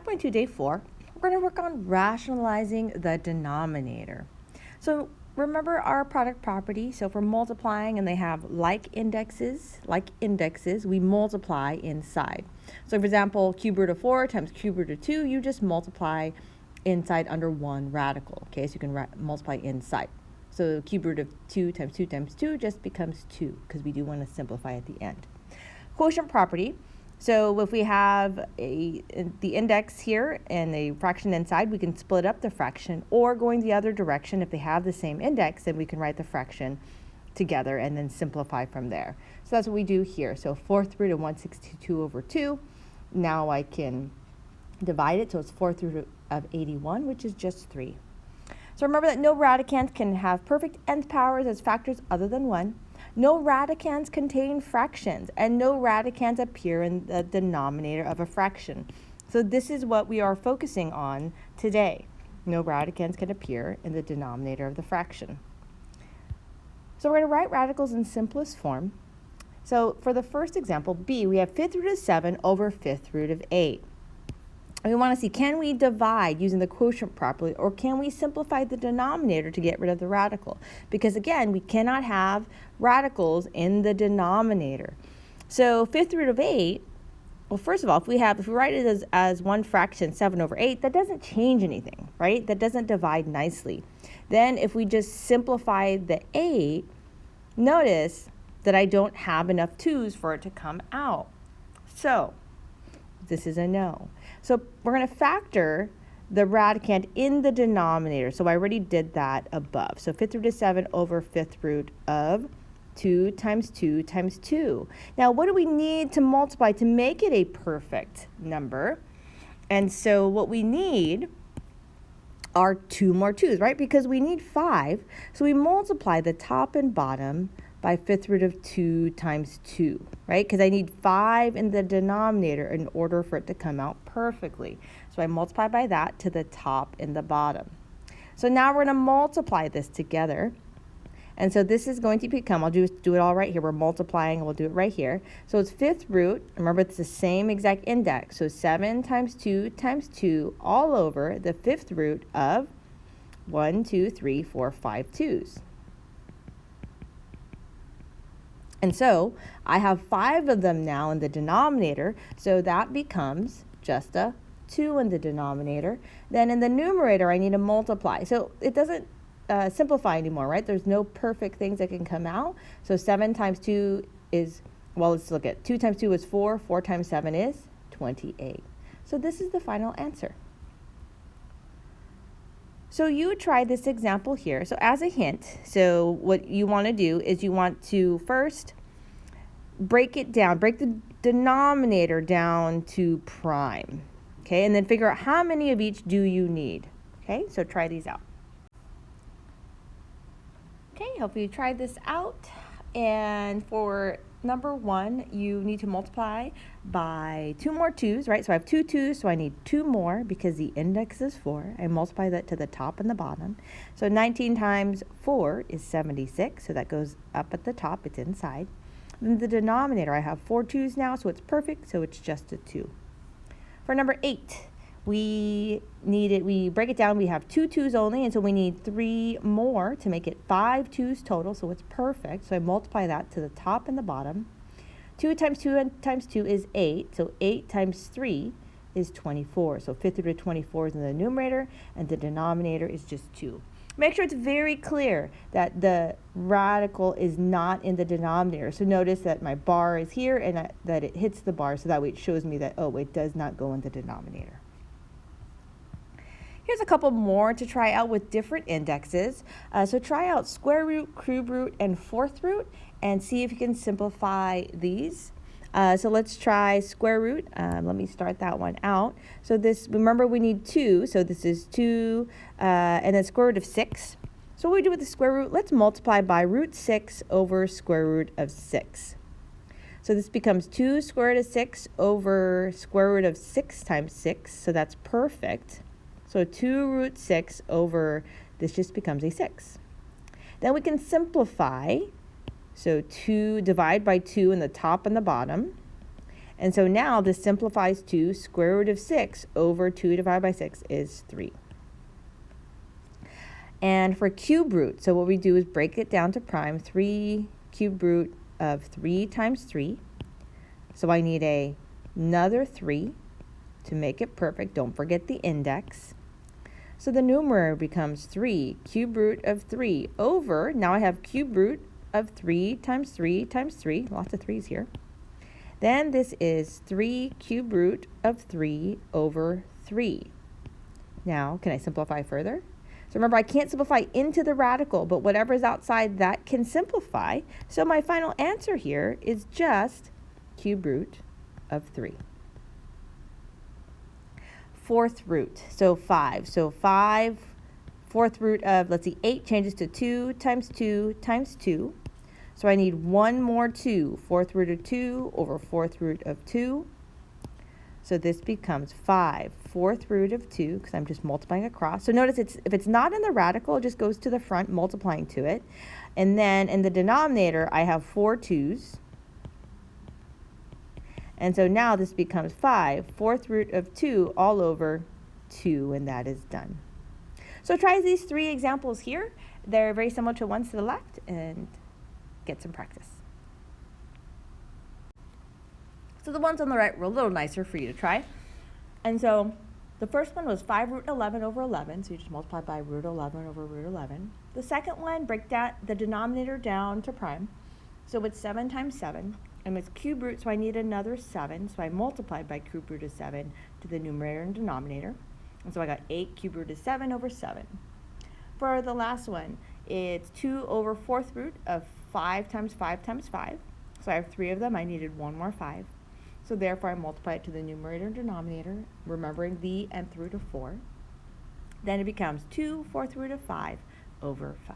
5.2 day 4, we're going to work on rationalizing the denominator. So remember our product property. So if we're multiplying and they have like indexes, we multiply inside. So for example, cube root of 4 times cube root of 2, you just multiply inside under one radical. Okay, so you can multiply inside. So cube root of 2 times 2 times 2 just becomes 2 because we do want to simplify at the end. Quotient property. So if we have the index here and a fraction inside, we can split up the fraction, or going the other direction, if they have the same index, then we can write the fraction together and then simplify from there. So that's what we do here. So 4th root of 162 over 2. Now I can divide it, so it's 4th root of 81, which is just 3. So remember that no radicand can have perfect nth powers as factors other than 1. No radicands contain fractions, and no radicands appear in the denominator of a fraction. So this is what we are focusing on today. No radicands can appear in the denominator of the fraction. So we're going to write radicals in simplest form. So for the first example, B, we have 5th root of 7 over 5th root of 8. And we want to see, can we divide using the quotient properly, or can we simplify the denominator to get rid of the radical? Because again, we cannot have radicals in the denominator. So 5th root of 8, well, first of all, if we write it as one fraction, 7 over 8, that doesn't change anything, right? That doesn't divide nicely. Then if we just simplify the 8, notice that I don't have enough 2's for it to come out. So this is a no. So we're going to factor the radicand in the denominator. So I already did that above. So 5th root of 7 over 5th root of 2 times 2 times 2. Now what do we need to multiply to make it a perfect number? And so what we need are 2 more 2's, right? Because we need 5. So we multiply the top and bottom by 5th root of 2 times 2, right? Because I need 5 in the denominator in order for it to come out perfectly. So I multiply by that to the top and the bottom. So now we're going to multiply this together. And so this is going to become, I'll do it all right here. We're multiplying, and we'll do it right here. So it's 5th root. Remember, it's the same exact index. So 7 times 2 times 2 all over the 5th root of 1, 2, 3, 4, 5 2's. And so I have 5 of them now in the denominator, so that becomes just a 2 in the denominator. Then in the numerator, I need to multiply. So it doesn't simplify anymore, right? There's no perfect things that can come out. So 7 times 2 is, well, let's look at 2 times 2 is 4. 4 times 7 is 28. So this is the final answer. So you try this example here. So as a hint, so what you want to do is you want to first break it down, break the denominator down to prime, okay? And then figure out how many of each do you need, okay? So try these out. Okay, hope you tried this out. And for number 1, you need to multiply by 2 more 2's, right? So I have 2 2's, so I need 2 more because the index is 4. I multiply that to the top and the bottom. So 19 times 4 is 76, so that goes up at the top, it's inside. Then the denominator, I have 4 2's now, so it's perfect, so it's just a 2. For number 8, we break it down, we have 2 2's only, and so we need 3 more to make it 5 2's total, so it's perfect. So I multiply that to the top and the bottom. 2 times 2 times 2 is 8, so 8 times 3 is 24. So 5th root of 24 is in the numerator, and the denominator is just 2. Make sure it's very clear that the radical is not in the denominator. So notice that my bar is here and that it hits the bar, so that way it shows me that, oh, it does not go in the denominator. Here's a couple more to try out with different indexes. So try out square root, cube root, and 4th root, and see if you can simplify these. So let's try square root. Let me start that one out. So this, remember we need 2, so this is 2, and then square root of 6. So what we do with the square root, let's multiply by root 6 over square root of 6. So this becomes 2 square root of 6 over square root of 6 times 6, so that's perfect. So 2 root 6 over, this just becomes a 6. Then we can simplify. So 2, divide by 2 in the top and the bottom. And so now this simplifies to square root of 6 over 2 divided by 6 is 3. And for cube root, so what we do is break it down to prime. 3 cube root of 3 times 3. So I need another 3 to make it perfect. Don't forget the index. So the numerator becomes 3 cube root of 3 over, now I have cube root of 3 times 3 times 3. Lots of 3's here. Then this is 3 cube root of 3 over 3. Now, can I simplify further? So remember, I can't simplify into the radical, but whatever is outside that can simplify. So my final answer here is just cube root of 3. Fourth root, so 5. So 5, fourth root of, let's see, 8 changes to 2 times 2 times 2. So I need one more 2, fourth root of 2 over fourth root of 2. So this becomes 5 fourth root of 2, because I'm just multiplying across. So notice if it's not in the radical, it just goes to the front, multiplying to it. And then in the denominator, I have 4 2's. And so now this becomes 5 fourth root of 2 all over 2, and that is done. So try these 3 examples here. They're very similar to ones to the left, and get some practice. So the ones on the right were a little nicer for you to try. And so the first one was 5 root 11 over 11, so you just multiply by root 11 over root 11. The second one, break the denominator down to prime. So it's 7 times 7, and it's cube root, so I need another 7, so I multiplied by cube root of 7 to the numerator and denominator. And so I got 8 cube root of 7 over 7. For the last one, it's 2 over fourth root of 5 times 5 times 5. So I have 3 of them. I needed one more 5. So therefore, I multiply it to the numerator and denominator, remembering the nth root of 4. Then it becomes 2 fourth root of 5 over 5.